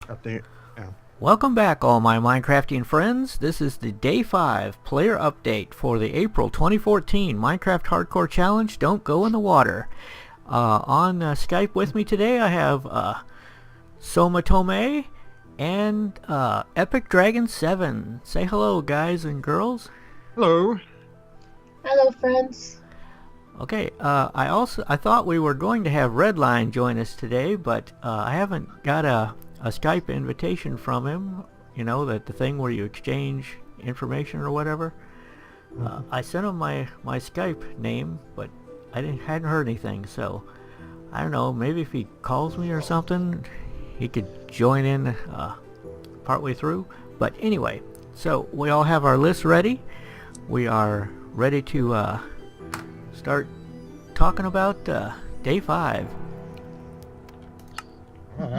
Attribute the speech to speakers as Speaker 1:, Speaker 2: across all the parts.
Speaker 1: update. Yeah.
Speaker 2: Welcome back, all my Minecraftian friends. This is the Day 5 player update for the April 2014 Minecraft Hardcore Challenge Don't Go in the Water. On Skype with me today I have Somatomay and EpicDragon7. Say hello, guys and girls.
Speaker 1: Hello.
Speaker 3: Hello, friends.
Speaker 2: Okay, I thought we were going to have Redline join us today, but I haven't got a Skype invitation from him. You know, the thing where you exchange information or whatever. I sent him my Skype name, but I hadn't heard anything. So I don't know. Maybe if he calls me or something, he could join in partway through. But anyway, so we all have our list ready. We are ready to start talking about Day 5.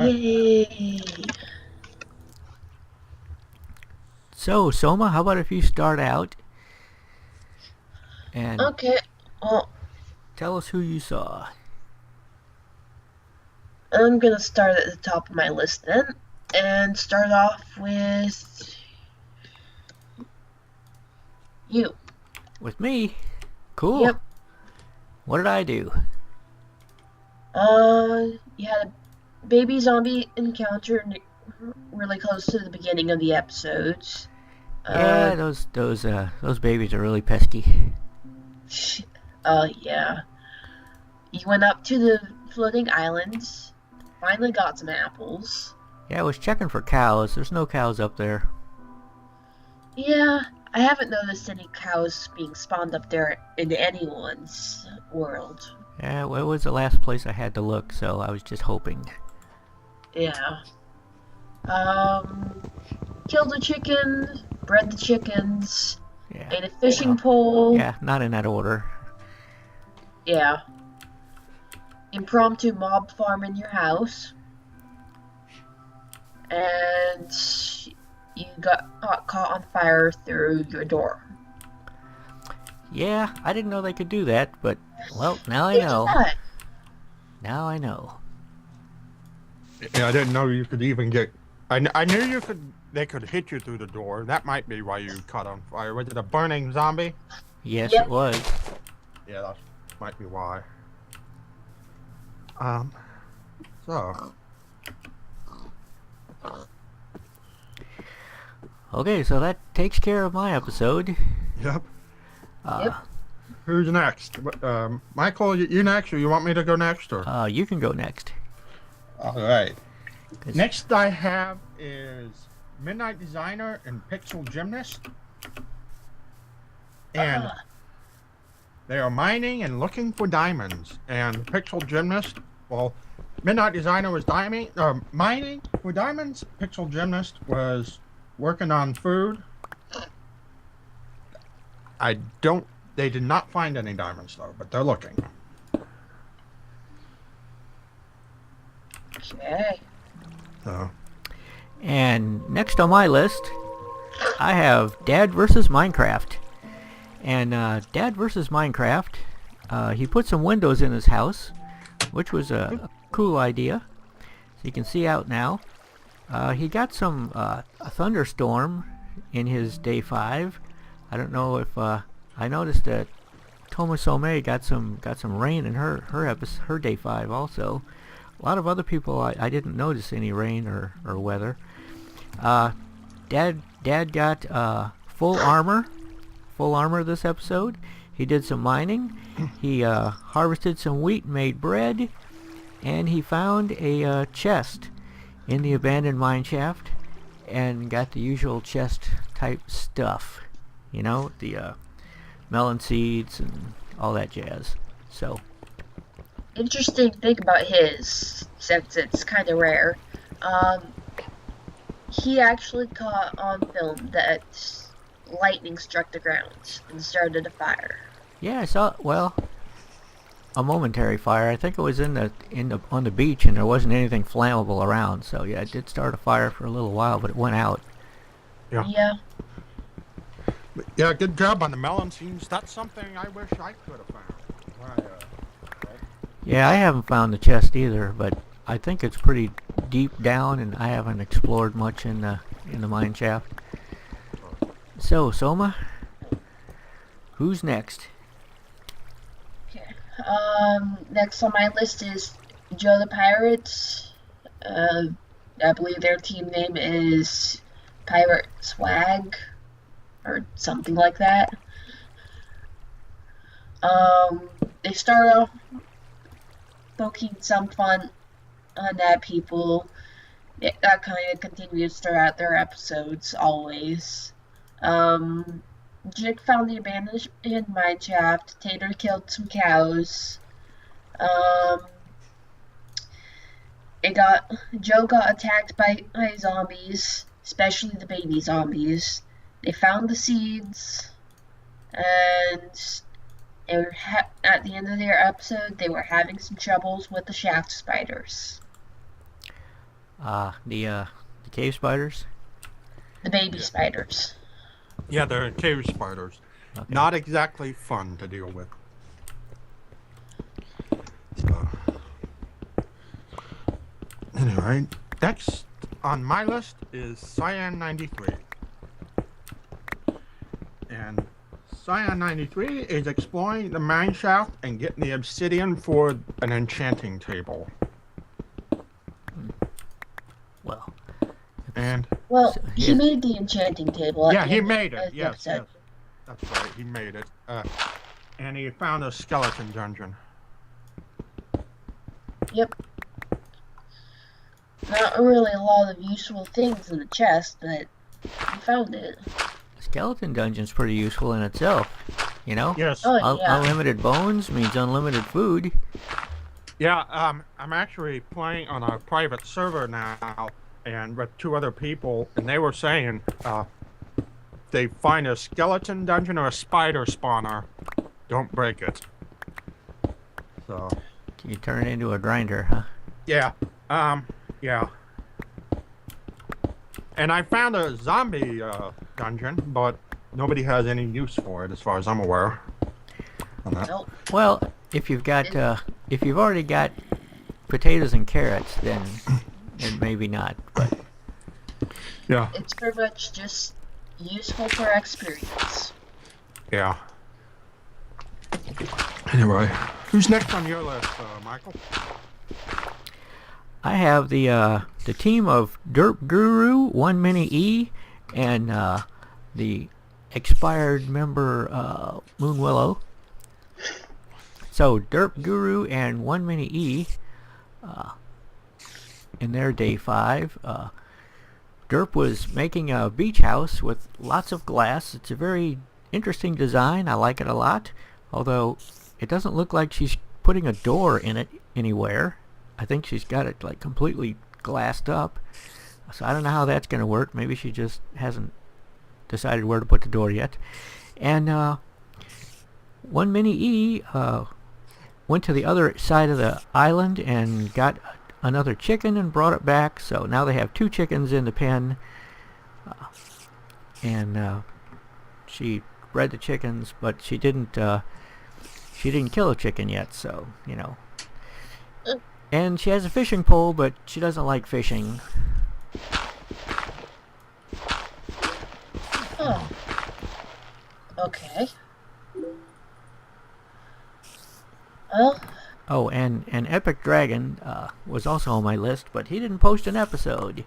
Speaker 3: Yay!
Speaker 2: So, Soma, how about if you start out and
Speaker 3: Okay, well,
Speaker 2: tell us who you saw.
Speaker 3: I'm gonna start at the top of my list then, and start off with you.
Speaker 2: With me? Cool.
Speaker 3: Yep.
Speaker 2: What did I do?
Speaker 3: You had a baby zombie encounter really close to the beginning of the episodes.
Speaker 2: Yeah, those babies are really pesky.
Speaker 3: Yeah. You went up to the floating islands, finally got some apples.
Speaker 2: Yeah, I was checking for cows. There's no cows up there.
Speaker 3: Yeah, I haven't noticed any cows being spawned up there in anyone's world.
Speaker 2: Yeah, well, it was the last place I had to look, so I was just hoping.
Speaker 3: Yeah. Killed a chicken, bred the chickens,
Speaker 2: Yeah.
Speaker 3: made a fishing pole.
Speaker 2: Yeah, not in that order.
Speaker 3: Yeah. Impromptu mob farm in your house. And you got caught on fire through your door.
Speaker 2: Yeah, I didn't know they could do that, but, well, now I know.
Speaker 3: Yeah.
Speaker 2: Now I know.
Speaker 1: Yeah, I didn't know you could even get. I knew you could. They could hit you through the door. That might be why you caught on fire. Was it a burning zombie?
Speaker 2: Yes,
Speaker 3: Yep.
Speaker 2: it was.
Speaker 1: Yeah, that might be why. So.
Speaker 2: Okay, so that takes care of my episode.
Speaker 1: Yep.
Speaker 3: Yep.
Speaker 1: Who's next? Michael, you next, or you want me to go next, or?
Speaker 2: You can go next.
Speaker 1: All right.
Speaker 2: 'Cause-
Speaker 1: Next I have is Midnight Designer and Pixel Gymnast. And they are mining and looking for diamonds. And Pixel Gymnast, well, Midnight Designer was mining for diamonds. Pixel Gymnast was working on food. They did not find any diamonds though, but they're looking.
Speaker 3: Okay.
Speaker 1: So.
Speaker 2: And next on my list, I have Dad versus Minecraft. And Dad versus Minecraft, he put some windows in his house, which was a cool idea. So you can see out now. He got a thunderstorm in his Day 5. I don't know if I noticed that Tomasome got some rain in her Day 5 also. A lot of other people I didn't notice any rain or weather. Dad got full armor this episode. He did some mining. He harvested some wheat, made bread, and he found a chest in the abandoned mine shaft and got the usual chest type stuff. You know, the melon seeds and all that jazz. So.
Speaker 3: Interesting thing about his, since it's kind of rare, he actually caught on film that lightning struck the ground and started a fire.
Speaker 2: Yeah, I saw. Well, a momentary fire. I think it was on the beach, and there wasn't anything flammable around. So yeah, it did start a fire for a little while, but it went out.
Speaker 3: Yeah.
Speaker 1: Yeah, good job on the melon seeds. That's something I wish I could have found.
Speaker 2: Yeah, I haven't found the chest either, but I think it's pretty deep down, and I haven't explored much in the mine shaft. So, Soma, who's next?
Speaker 3: Okay. Next on my list is Joe the Pirate. I believe their team name is Pirate Swag or something like that. They start off poking some fun at people. That kind of continues throughout their episodes, always. Jig found the abandoned mine shaft. Tater killed some cows. Joe got attacked by zombies, especially the baby zombies. They found the seeds, and at the end of their episode, they were having some troubles with the shaft spiders.
Speaker 2: The cave spiders?
Speaker 3: The baby spiders.
Speaker 1: Yeah, they're cave spiders.
Speaker 2: Okay.
Speaker 1: Not exactly fun to deal with. So, anyway, next on my list is Cyan 93. And Cyan 93 is exploring the mine shaft and getting the obsidian for an enchanting table.
Speaker 2: Well.
Speaker 1: And
Speaker 3: Well,
Speaker 2: yeah.
Speaker 3: he made the enchanting table.
Speaker 1: yeah,
Speaker 3: At the
Speaker 1: he
Speaker 3: end
Speaker 1: made
Speaker 3: of
Speaker 1: it.
Speaker 3: the
Speaker 1: Yes,
Speaker 3: episode.
Speaker 1: yes, that's right. He made it. And he found a skeleton dungeon.
Speaker 3: Yep. Not really a lot of useful things in the chest, but he found it.
Speaker 2: Skeleton dungeon's pretty useful in itself, you know?
Speaker 1: Yes.
Speaker 3: Oh, yeah.
Speaker 2: Unlimited bones means unlimited food.
Speaker 1: Yeah, I'm actually playing on a private server now, and with 2 other people, and they were saying, they find a skeleton dungeon or a spider spawner, don't break it. So,
Speaker 2: Can you turn it into a grinder, huh?
Speaker 1: yeah, yeah. And I found a zombie, dungeon, but nobody has any use for it, as far as I'm aware. On that.
Speaker 3: Nope.
Speaker 2: Well, if you've already got potatoes and carrots, then maybe not. But
Speaker 1: Yeah,
Speaker 3: It's pretty much just useful for experience.
Speaker 1: yeah. Anyway, who's next on your list, Michael?
Speaker 2: I have the team of Derp Guru, One Mini E, and the expired member Moon Willow. So Derp Guru and One Mini E, in their day 5, Derp was making a beach house with lots of glass. It's a very interesting design. I like it a lot, although it doesn't look like she's putting a door in it anywhere. I think she's got it like completely glassed up. So I don't know how that's going to work. Maybe she just hasn't decided where to put the door yet. And One Mini E went to the other side of the island and got another chicken and brought it back. So now they have 2 chickens in the pen. And she bred the chickens, but she didn't kill a chicken yet. So, you know. And she has a fishing pole, but she doesn't like fishing.
Speaker 3: Oh. Okay. Well,
Speaker 2: Oh, and Epic Dragon was also on my list, but he didn't post an episode.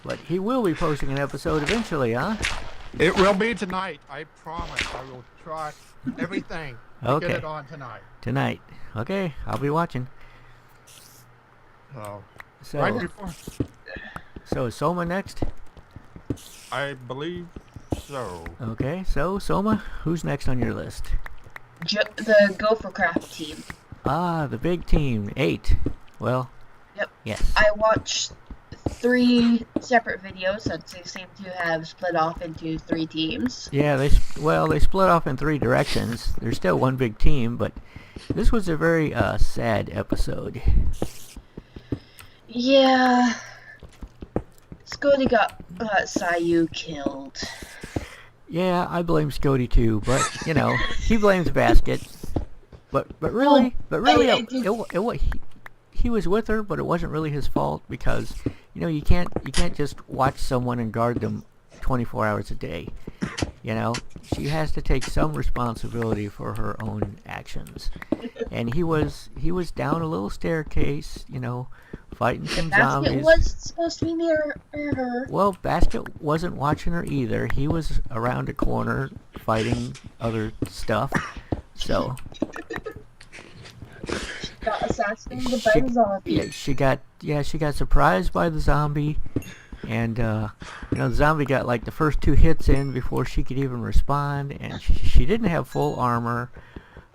Speaker 2: But he will be posting an episode eventually, huh?
Speaker 1: It will be tonight, I promise. I will try everything to
Speaker 2: Okay.
Speaker 1: get it on tonight.
Speaker 2: Tonight. Okay, I'll be watching.
Speaker 1: So, right before,
Speaker 2: So is Soma next?
Speaker 1: I believe so.
Speaker 2: Okay, so Soma, who's next on your list?
Speaker 3: the Gophercraft team.
Speaker 2: Ah, the big team, 8. Well,
Speaker 3: Yep.
Speaker 2: yes.
Speaker 3: I watched 3 separate videos since they seem to have split off into 3 teams.
Speaker 2: Yeah, they split off in 3 directions. There's still one big team, but this was a very sad episode.
Speaker 3: Yeah. Scotty got Sayu killed.
Speaker 2: Yeah, I blame Scody too, but you know, he blames Basket. But really,
Speaker 3: I did-
Speaker 2: he was with her, but it wasn't really his fault because, you can't just watch someone and guard them 24 hours a day. She has to take some responsibility for her own actions. And he was down a little staircase, fighting some
Speaker 3: Basket
Speaker 2: zombies.
Speaker 3: was supposed to be near her.
Speaker 2: Well, Basket wasn't watching her either. He was around a corner fighting other stuff. So
Speaker 3: Got assassinated by the zombie.
Speaker 2: she got surprised by the zombie, and the zombie got like the first 2 hits in before she could even respond, and she didn't have full armor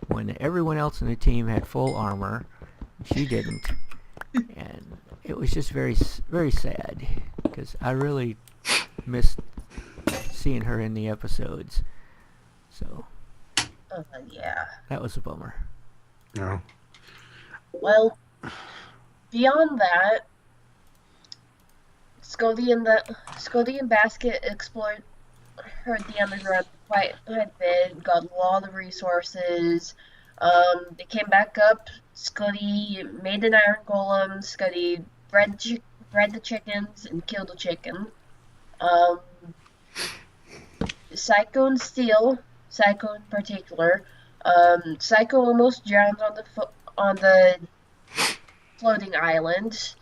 Speaker 2: when everyone else in the team had full armor. She didn't, and it was just very, very sad because I really missed seeing her in the episodes. So
Speaker 3: Yeah.
Speaker 2: that was a bummer.
Speaker 1: Yeah.
Speaker 3: Well, beyond that, Scody and Basket explored the underground quite a bit, got a lot of resources. They came back up. Scody made an iron golem. Scody bred the chickens and killed the chicken. Psycho and Steel, Psycho in particular. Psycho almost drowned on the floating island.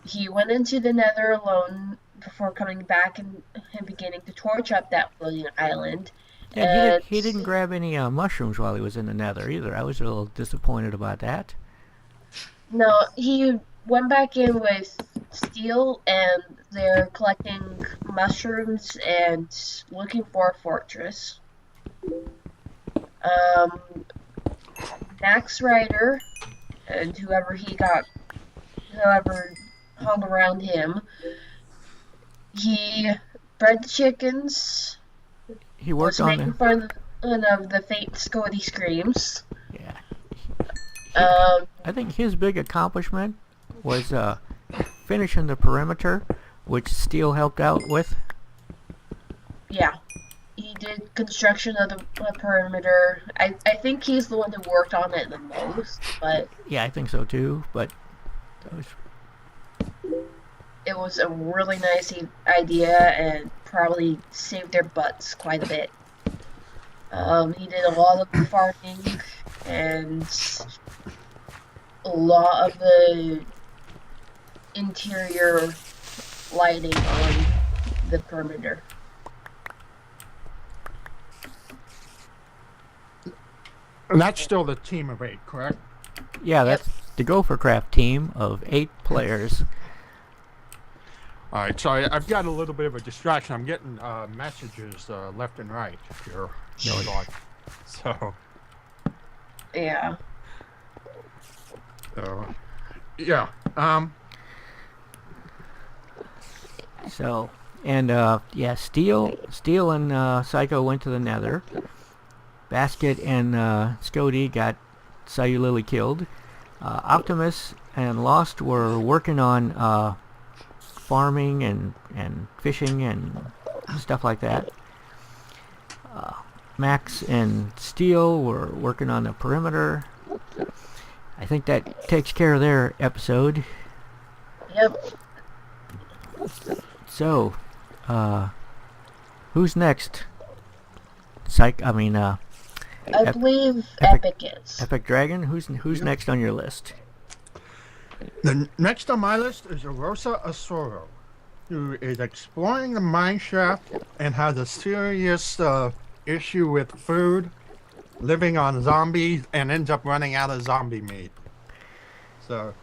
Speaker 3: He went into the Nether alone before coming back and beginning to torch up that floating island.
Speaker 2: Yeah, he didn't grab any mushrooms while he was in the Nether either. I was a little disappointed about that.
Speaker 3: No, he went back in with Steel, and they're collecting mushrooms and looking for a fortress. Max Rider and whoever hung around him, he bred the chickens.
Speaker 2: He worked
Speaker 3: was
Speaker 2: on
Speaker 3: making fun of the faint Scody screams.
Speaker 2: Yeah.
Speaker 3: Um,
Speaker 2: I think his big accomplishment was finishing the perimeter, which Steel helped out with.
Speaker 3: yeah, he did construction of the perimeter. I think he's the one who worked on it the most, but
Speaker 2: Yeah, I think so too. But that was,
Speaker 3: it was a really nice idea and probably saved their butts quite a bit. He did a lot of the farming and a lot of the interior lighting on the perimeter.
Speaker 1: And that's still the team of 8, correct?
Speaker 2: yeah, that's the Gophercraft team of 8 players.
Speaker 1: All right, so I've got a little bit of a distraction. I'm getting messages left and right here. So,
Speaker 3: Yeah.
Speaker 1: yeah.
Speaker 2: So, and yeah, Steel and Psycho went to the Nether. Basket and Scody got cellularly killed. Optimus and Lost were working on farming and fishing and stuff like that. Max and Steel were working on the perimeter. I think that takes care of their episode.
Speaker 3: Yep.
Speaker 2: So, who's next?
Speaker 3: I believe Epic is.
Speaker 2: EpicDragon. Who's next on your list?
Speaker 1: The next on my list is Rosa Asoro, who is exploring the mine shaft and has a serious issue with food, living on zombies, and ends up running out of zombie meat. So,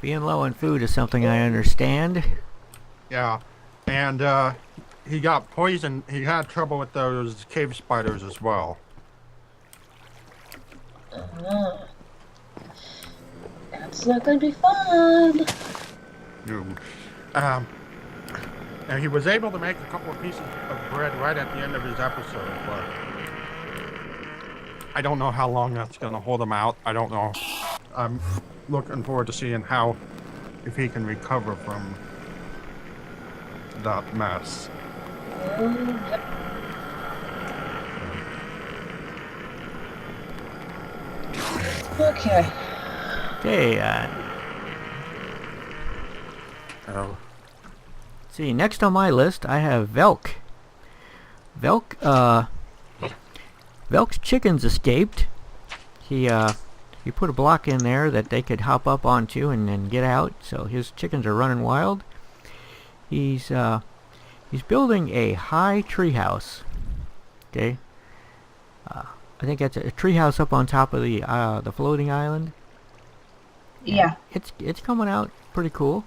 Speaker 2: Being low on food is something I understand.
Speaker 1: yeah. And he got poisoned. He had trouble with those cave spiders as well.
Speaker 3: That's not gonna be fun.
Speaker 1: No. And he was able to make a couple of pieces of bread right at the end of his episode, but I don't know how long that's going to hold him out. I don't know. I'm looking forward to seeing if he can recover from that mess.
Speaker 3: Yep. Okay.
Speaker 2: Okay,
Speaker 1: Oh.
Speaker 2: See, next on my list, I have Velk. Velk's chickens escaped. He put a block in there that they could hop up onto and then get out. So his chickens are running wild. He's building a high treehouse. Okay. I think that's a treehouse up on top of the floating island.
Speaker 3: Yeah.
Speaker 2: It's coming out pretty cool.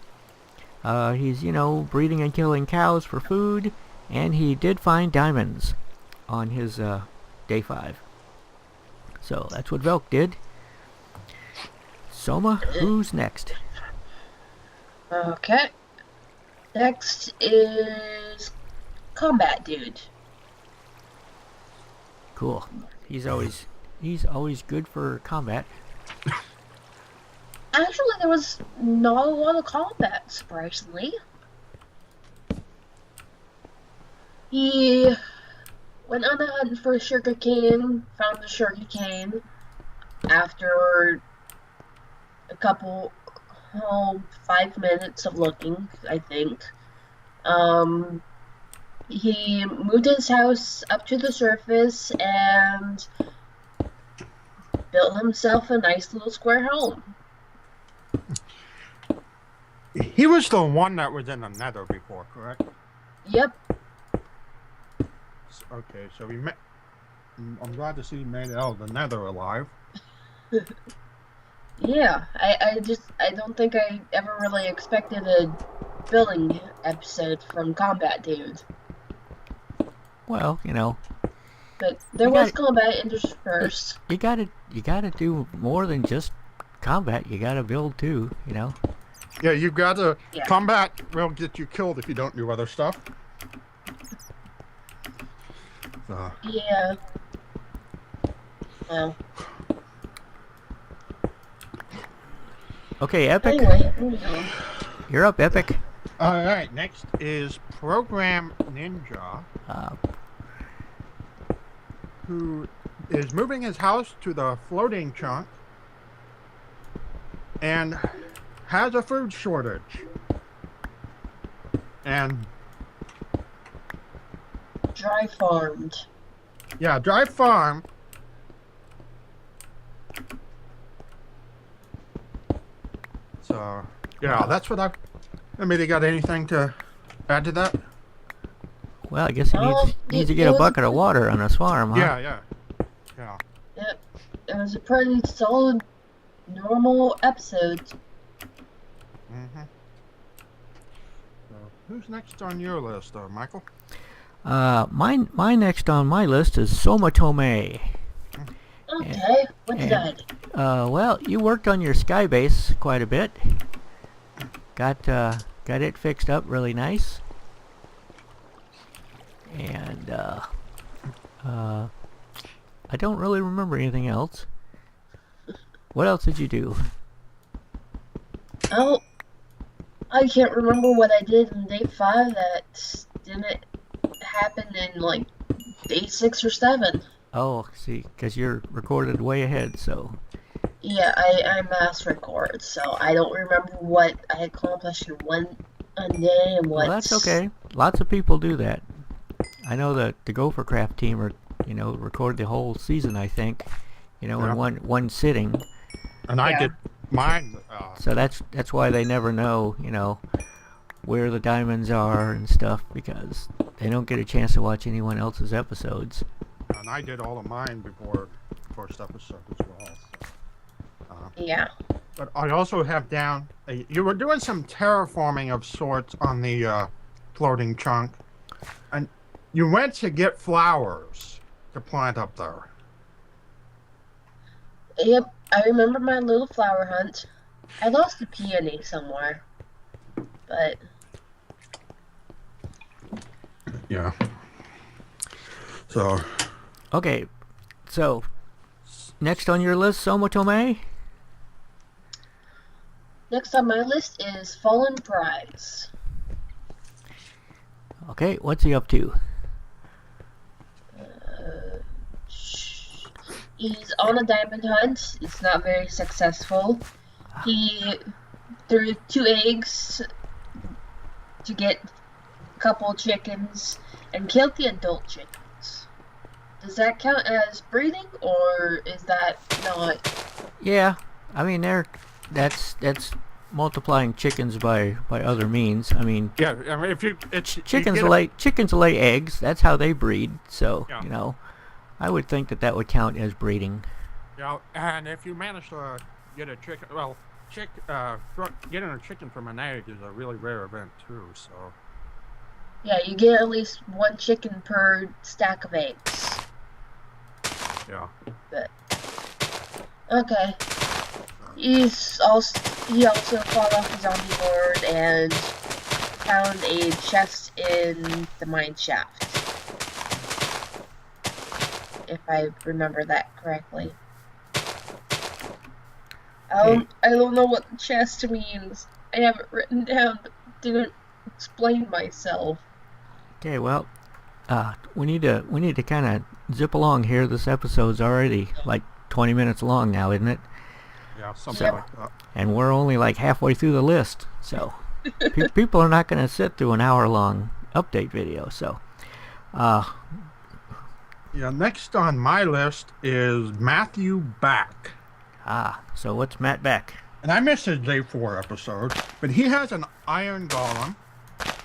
Speaker 2: He's breeding and killing cows for food, and he did find diamonds on his day 5. So that's what Velk did. Soma, who's next?
Speaker 3: Okay. Next is Combat Dude.
Speaker 2: Cool. He's always good for combat.
Speaker 3: Actually, there was not a lot of combat, surprisingly. He went on a hunt for sugar cane, found the sugar cane after a couple, 5 minutes of looking, I think. He moved his house up to the surface and built himself a nice little square home.
Speaker 1: He was the one that was in the Nether before, correct?
Speaker 3: Yep.
Speaker 1: Okay, so I'm glad to see he made it out of the Nether alive.
Speaker 3: Yeah, I don't think I ever really expected a building episode from Combat Dude.
Speaker 2: Well,
Speaker 3: But there was combat interspersed.
Speaker 2: you gotta do more than just combat. You gotta build too.
Speaker 1: Yeah, you've got to...
Speaker 3: Yeah.
Speaker 1: Combat will get you killed if you don't do other stuff. So.
Speaker 3: Yeah. Well.
Speaker 2: Okay, Epic.
Speaker 3: Anyway, moving on.
Speaker 2: You're up, Epic.
Speaker 1: All right, next is Program Ninja, who is moving his house to the floating chunk and has a food shortage. And
Speaker 3: Dry farmed.
Speaker 1: yeah, dry farm. So yeah, that's what I've... Anybody got anything to add to that?
Speaker 2: Well, I guess he needs to get a bucket of water on a farm, huh?
Speaker 1: Yeah.
Speaker 3: Yep. It was a pretty solid, normal episode.
Speaker 1: Mm-hmm. So, who's next on your list, Michael?
Speaker 2: My next on my list is Somatomay.
Speaker 3: Okay, what's that?
Speaker 2: Well, you worked on your sky base quite a bit. Got it fixed up really nice. And I don't really remember anything else. What else did you do?
Speaker 3: Oh, I can't remember what I did in day 5 that didn't happen in like day 6 or 7.
Speaker 2: Oh, see, because you're recorded way ahead, so...
Speaker 3: Yeah, I mass record, so I don't remember what I accomplished in one day and what...
Speaker 2: Well, that's okay. Lots of people do that. I know that the Gophercraft team record the whole season, I think, in one sitting.
Speaker 1: And I did mine.
Speaker 2: So that's why they never know, where the diamonds are and stuff, because they don't get a chance to watch anyone else's episodes.
Speaker 1: And I did all of mine before first episode as well.
Speaker 3: Yeah.
Speaker 1: But I also have down... you were doing some terraforming of sorts on the floating chunk. And you went to get flowers to plant up there.
Speaker 3: Yep, I remember my little flower hunt. I lost a peony somewhere, but...
Speaker 1: Yeah. So...
Speaker 2: Okay, so next on your list, Somatomay?
Speaker 3: Next on my list is Fallen Prize.
Speaker 2: Okay, what's he up to?
Speaker 3: He's on a diamond hunt. It's not very successful. He threw 2 eggs to get a couple chickens and killed the adult chickens. Does that count as breeding, or is that not?
Speaker 2: Yeah, I mean that's multiplying chickens by other means. I mean,
Speaker 1: Yeah, I mean, if you
Speaker 2: chickens lay eggs. That's how they breed. So
Speaker 1: Yeah.
Speaker 2: you know, I would think that would count as breeding.
Speaker 1: Yeah, and if you manage to get a chicken, well, getting a chicken from an egg is a really rare event too. So
Speaker 3: Yeah, you get at least one chicken per stack of eggs.
Speaker 1: yeah.
Speaker 3: But okay. He also fought off the zombie lord and found a chest in the mine shaft. If I remember that correctly. I don't know what the chest means. I have it written down, but didn't explain myself.
Speaker 2: Okay, well, we need to kind of zip along here. This episode's already like 20 minutes long now, isn't it?
Speaker 1: Yeah, something like that.
Speaker 2: And we're only like halfway through the list, so people are not going to sit through an hour-long update video. So,
Speaker 1: yeah, next on my list is Matthew Back.
Speaker 2: So what's Matt Beck?
Speaker 1: And I missed his Day 4 episode, but he has an iron golem.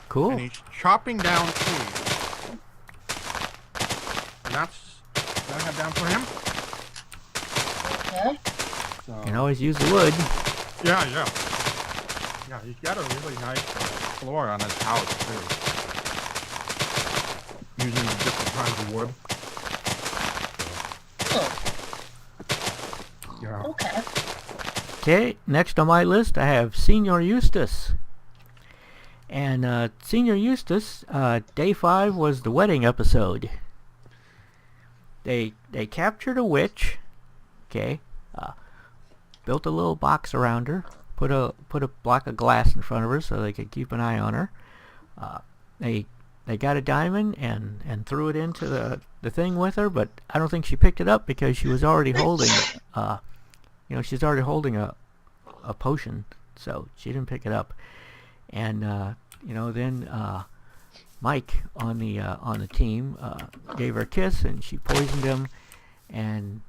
Speaker 2: Cool.
Speaker 1: And he's chopping down trees. And that's what I have down for him.
Speaker 3: Okay.
Speaker 1: So,
Speaker 2: You can always use the wood.
Speaker 1: yeah. Yeah, he's got a really nice floor on his house, too. Using different kinds of wood.
Speaker 3: Oh,
Speaker 1: Yeah.
Speaker 3: okay.
Speaker 2: Okay, next on my list I have Senior Eustace. And Senior Eustace, Day 5 was the wedding episode. They captured a witch, okay, built a little box around her, put a block of glass in front of her so they could keep an eye on her. They got a diamond and threw it into the thing with her, but I don't think she picked it up because she was already holding she's already holding a potion, so she didn't pick it up. And then Mike on the team gave her a kiss, and she poisoned him, and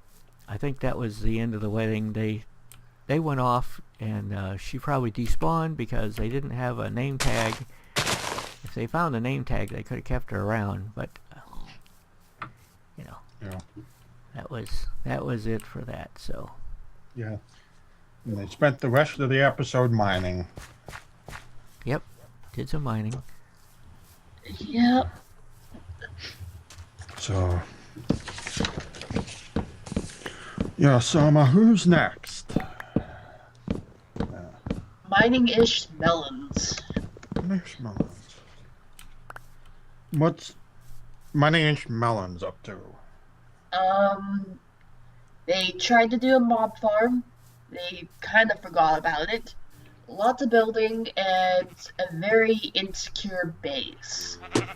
Speaker 2: I think that was the end of the wedding. They went off, and she probably despawned because they didn't have a name tag. If they found the name tag, they could have kept her around, but
Speaker 1: Yeah.
Speaker 2: that was it for that. So
Speaker 1: Yeah. And they spent the rest of the episode mining.
Speaker 2: yep, did some mining.
Speaker 3: Yep.
Speaker 1: So. Yeah, Sama, who's next?
Speaker 3: Mining-ish melons.
Speaker 1: What's Money-ish Melons up to?
Speaker 3: They tried to do a mob farm. They kind of forgot about it. Lots of building and a very insecure base.
Speaker 1: And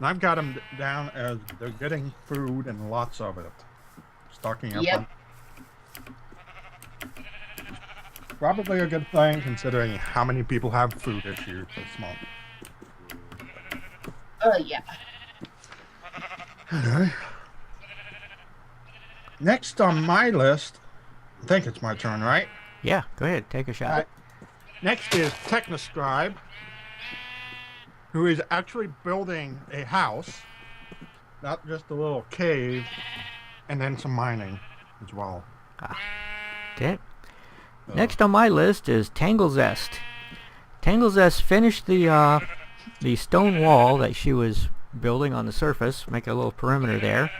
Speaker 1: I've got them down as they're getting food and lots of it. Stocking up
Speaker 3: Yep.
Speaker 1: on. Probably a good thing considering how many people have food issues this month.
Speaker 3: Oh, yeah.
Speaker 1: Okay. Next on my list, I think it's my turn, right?
Speaker 2: Yeah, go ahead, take a shot.
Speaker 1: Right. Next is Technoscribe, who is actually building a house, not just a little cave, and then some mining as well.
Speaker 2: Okay. Next on my list is Tanglezest. Tanglezest finished the stone wall that she was building on the surface, make a little perimeter there.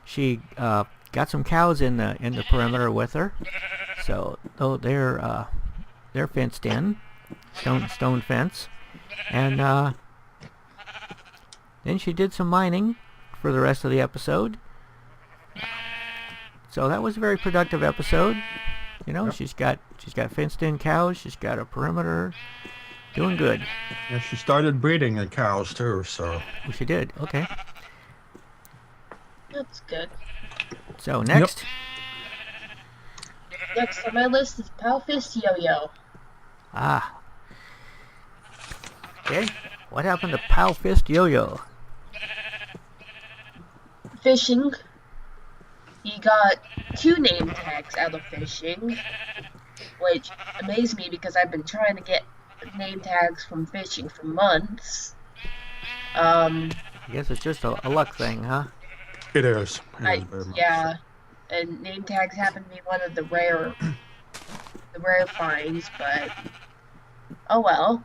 Speaker 2: She got some cows in the perimeter with her, so they're fenced in, stone fence, and then she did some mining for the rest of the episode. So that was a very productive episode.
Speaker 1: Yep.
Speaker 2: She's got fenced in cows, she's got a perimeter, doing good.
Speaker 1: Yeah, she started breeding the cows too, so.
Speaker 2: Oh, she did. Okay.
Speaker 3: That's good.
Speaker 2: So next,
Speaker 3: Next on my list is Palfist Yo-Yo.
Speaker 2: Okay. What happened to Pal Fist Yo-Yo?
Speaker 3: Fishing. He got 2 name tags out of fishing, which amazed me because I've been trying to get name tags from fishing for months.
Speaker 2: I guess it's just a luck thing, huh?
Speaker 1: It is. It is very much so.
Speaker 3: Yeah, and name tags happen to be one of the rare finds, but oh well.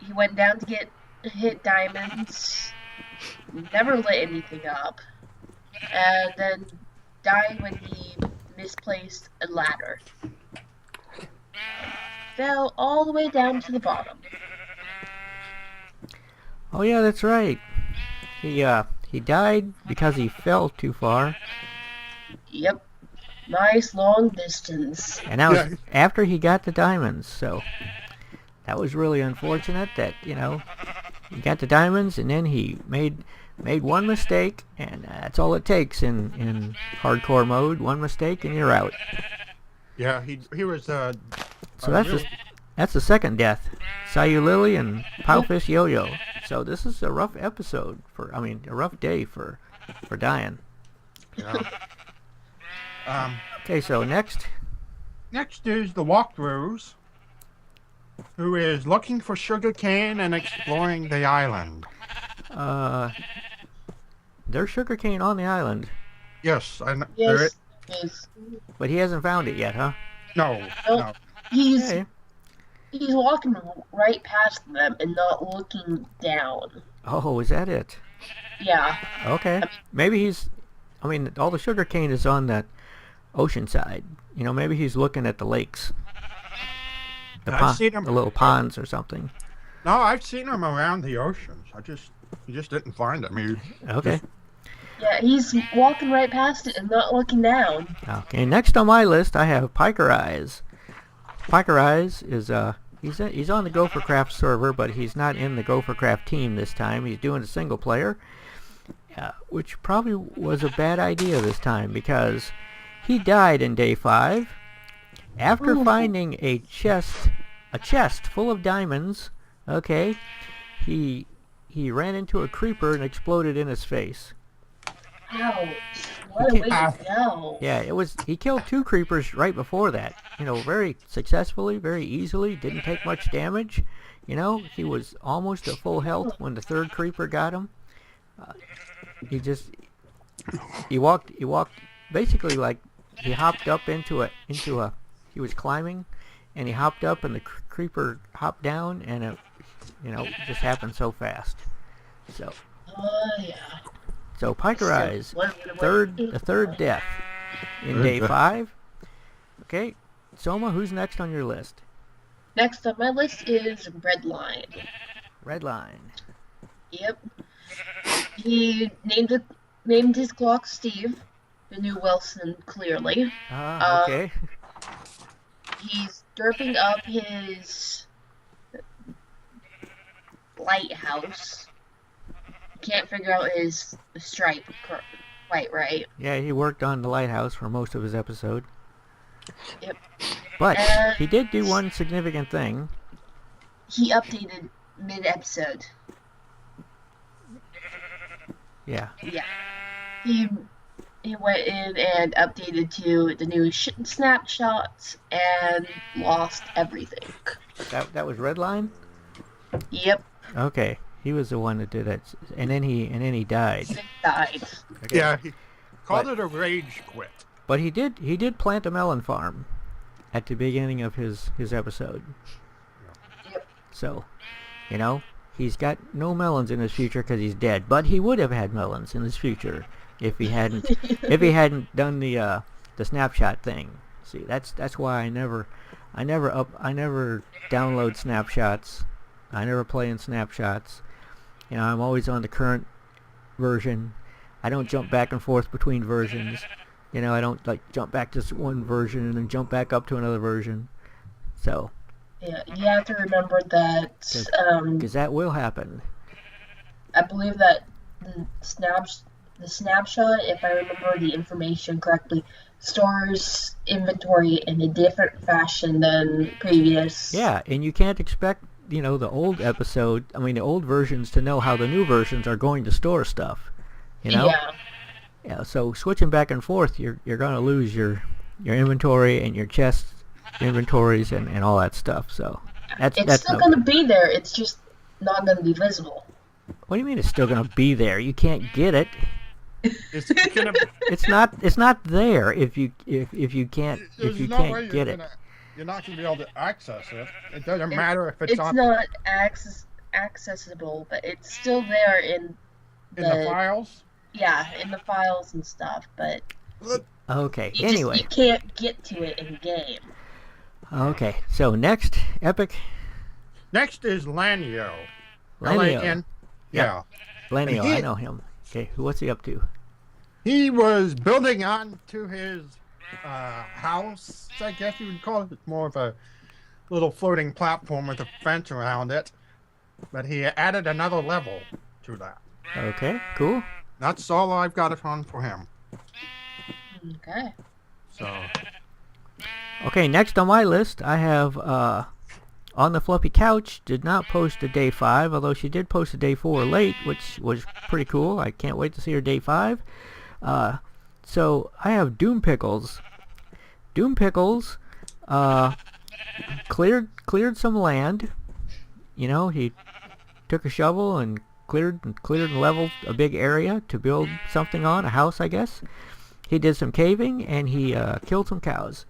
Speaker 3: He went down to hit diamonds, never lit anything up, and then died when he misplaced a ladder. Fell all the way down to the bottom.
Speaker 2: Oh yeah, that's right. He died because he fell too far.
Speaker 3: Yep. Nice long distance.
Speaker 2: And that was after he got the diamonds, so that was really unfortunate that, he got the diamonds and then he made one mistake, and that's all it takes in hardcore mode. One mistake and you're out.
Speaker 1: Yeah, he was
Speaker 2: So that's the second death. Sayu Lily and Powfish Yo-Yo. So this is a rough episode a rough day for dying.
Speaker 1: Yeah.
Speaker 2: Okay, so next
Speaker 1: is the walkthroughs, who is looking for sugarcane and exploring the island.
Speaker 2: There's sugarcane on the island.
Speaker 1: Yes, I know.
Speaker 3: Yes.
Speaker 2: But he hasn't found it yet, huh?
Speaker 1: No.
Speaker 3: He's
Speaker 2: Okay.
Speaker 3: he's walking right past them and not looking down.
Speaker 2: Oh, is that it?
Speaker 3: Yeah.
Speaker 2: Okay. Maybe all the sugarcane is on that ocean side. Maybe he's looking at the lakes.
Speaker 1: I've seen him.
Speaker 2: The little ponds or something.
Speaker 1: No, I've seen him around the oceans. You just didn't find him.
Speaker 2: Okay.
Speaker 3: Yeah, he's walking right past it and not looking down.
Speaker 2: Okay, next on my list I have Piker Eyes. Piker Eyes is he's on the Gophercraft server, but he's not in the Gophercraft team this time. He's doing a single player, which probably was a bad idea this time because he died in day 5 after finding a chest full of diamonds. Okay, he ran into a creeper and exploded in his face.
Speaker 3: Ouch. What a way to go.
Speaker 2: Yeah, he killed 2 creepers right before that. Very successfully, very easily, didn't take much damage. He was almost at full health when the 3rd creeper got him. He walked basically like he hopped up into a he was climbing and he hopped up and the creeper hopped down and it just happened so fast. So
Speaker 3: Yeah.
Speaker 2: So Piker Eyes, the third death in day 5. Okay, Soma, who's next on your list?
Speaker 3: Next on my list is Redline.
Speaker 2: Redline.
Speaker 3: Yep. He named his clock Steve. The new Wilson, clearly.
Speaker 2: Okay.
Speaker 3: He's derping up his lighthouse. Can't figure out his stripe quite right.
Speaker 2: Yeah, he worked on the lighthouse for most of his episode.
Speaker 3: Yep.
Speaker 2: But he did do one significant thing.
Speaker 3: He updated mid-episode.
Speaker 2: Yeah.
Speaker 3: Yeah. He went in and updated to the new snapshots and lost everything.
Speaker 2: That was Redline?
Speaker 3: Yep.
Speaker 2: Okay. He was the one that did it, and then he died.
Speaker 3: He died.
Speaker 2: Okay.
Speaker 1: Yeah, he called it a rage quit.
Speaker 2: But he did plant a melon farm at the beginning of his episode.
Speaker 3: Yep.
Speaker 2: So, he's got no melons in his future because he's dead. But he would have had melons in his future if he hadn't done the snapshot thing. See, that's why I never download snapshots. I never play in snapshots. I'm always on the current version. I don't jump back and forth between versions. I don't jump back to one version and then jump back up to another version. So.
Speaker 3: Yeah, you have to remember that.
Speaker 2: Because that will happen.
Speaker 3: I believe that the snapshot, if I remember the information correctly, stores inventory in a different fashion than previous.
Speaker 2: Yeah, and you can't expect the old episode, the old versions to know how the new versions are going to store stuff.
Speaker 3: Yeah.
Speaker 2: Yeah, so switching back and forth, you're going to lose your inventory and your chest inventories and all that stuff. So that's
Speaker 3: still
Speaker 2: no
Speaker 3: going to
Speaker 2: good.
Speaker 3: be there. It's just not going to be visible.
Speaker 2: What do you mean it's still going to be there? You can't get it.
Speaker 1: It's gonna.
Speaker 2: It's not there if you can't
Speaker 1: There's no way
Speaker 2: get it.
Speaker 1: You're not gonna be able to access it. It doesn't matter if it's on
Speaker 3: not accessible, but it's still there in
Speaker 1: the files.
Speaker 3: Yeah, in the files and stuff. But
Speaker 2: Okay.
Speaker 3: you can't get to it in game.
Speaker 2: Okay. So next, Epic.
Speaker 1: Next is Lanio.
Speaker 2: Lanio.
Speaker 1: L-A-N.
Speaker 2: Yeah.
Speaker 1: Yeah.
Speaker 2: Lanio, I know him. Okay, what's he up to?
Speaker 1: He was building on to his house, I guess you would call it. It's more of a little floating platform with a fence around it. But he added another level to that.
Speaker 2: Okay, cool.
Speaker 1: That's all I've got it on for him.
Speaker 3: Okay.
Speaker 1: So.
Speaker 2: Okay, next on my list, I have On the Fluffy Couch did not post a day 5, although she did post a day 4 late, which was pretty cool. I can't wait to see her day 5. So I have Doom Pickles. Doom Pickles cleared some land. He took a shovel and cleared and leveled a big area to build something on, a house, I guess. He did some caving and he killed some cows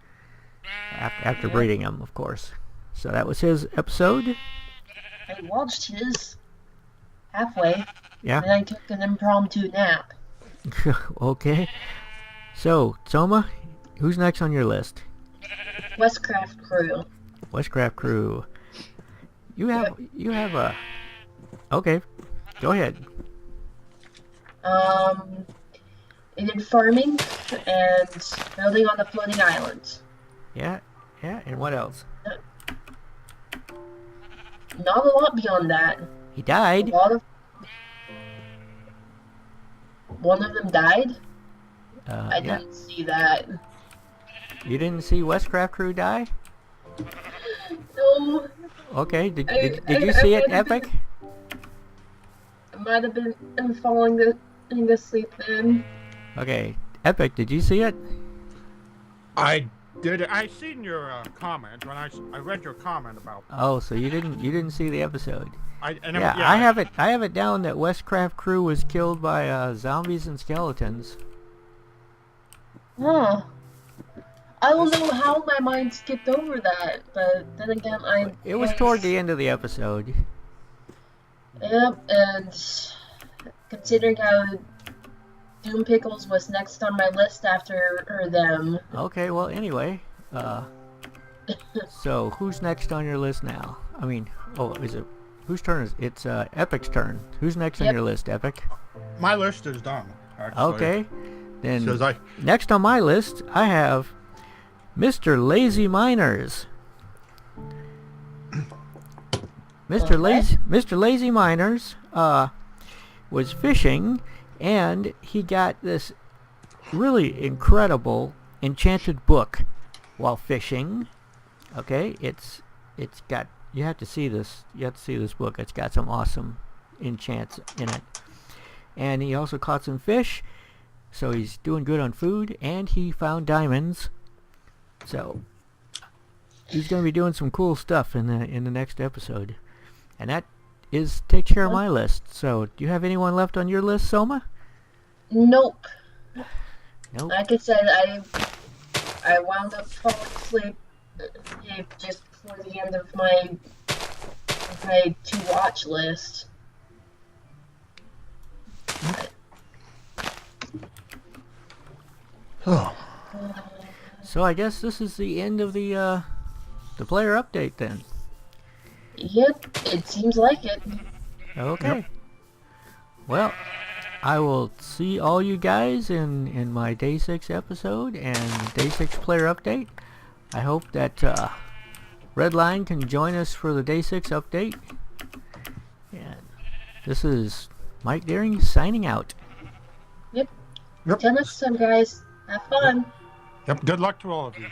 Speaker 2: after breeding them, of course. So that was his episode.
Speaker 3: I watched his halfway.
Speaker 2: Yeah.
Speaker 3: And I took an impromptu nap.
Speaker 2: Okay. So, Soma, who's next on your list?
Speaker 3: Westcraft Crew.
Speaker 2: Westcraft Crew. You have a... Okay, go ahead.
Speaker 3: They did farming and building on the floating island.
Speaker 2: Yeah, and what else?
Speaker 3: Not a lot beyond that.
Speaker 2: He died.
Speaker 3: One of them died? I
Speaker 2: Yeah.
Speaker 3: didn't see that.
Speaker 2: You didn't see Westcraft Crew die?
Speaker 3: No.
Speaker 2: Okay, did you see it, Epic?
Speaker 3: I might have been falling asleep then.
Speaker 2: Okay, Epic, did you see it?
Speaker 1: I did. I seen your comment when I read your comment about.
Speaker 2: Oh, so you didn't see the episode? I have it down that Westcraft Crew was killed by zombies and skeletons.
Speaker 3: Huh. I don't know how my mind skipped over that, but then again,
Speaker 2: It was toward the end of the episode.
Speaker 3: Yep, and considering how Doom Pickles was next on my list after them.
Speaker 2: Okay, well, anyway, so who's next on your list now? Is it whose turn is it's Epic's turn? Who's next on your list, Epic?
Speaker 1: My list is done. Actually.
Speaker 2: Okay, then
Speaker 1: Says
Speaker 2: next on my list I have Mr. Lazy Miners. Mr. Lazy Miners was fishing, and he got this really incredible enchanted book while fishing. Okay, it's got, you have to see this book. It's got some awesome enchants in it. And he also caught some fish, so he's doing good on food, and he found diamonds. So he's going to be doing some cool stuff in the next episode. And that takes care of my list. So do you have anyone left on your list, Soma?
Speaker 3: Nope.
Speaker 2: Nope.
Speaker 3: Like I said, I wound up falling asleep just before the end of my to-watch list.
Speaker 1: Oh.
Speaker 2: So I guess this is the end of the player update then.
Speaker 3: Yep, it seems like it.
Speaker 2: Okay.
Speaker 1: Yep.
Speaker 2: Well, I will see all you guys in my Day 6 episode and Day 6 player update. I hope that Redline can join us for the Day 6 update. And this is Mike Deering signing out.
Speaker 3: Yep.
Speaker 1: Yep.
Speaker 3: Till next time, guys. Have fun.
Speaker 1: Yep. Good luck to all of you.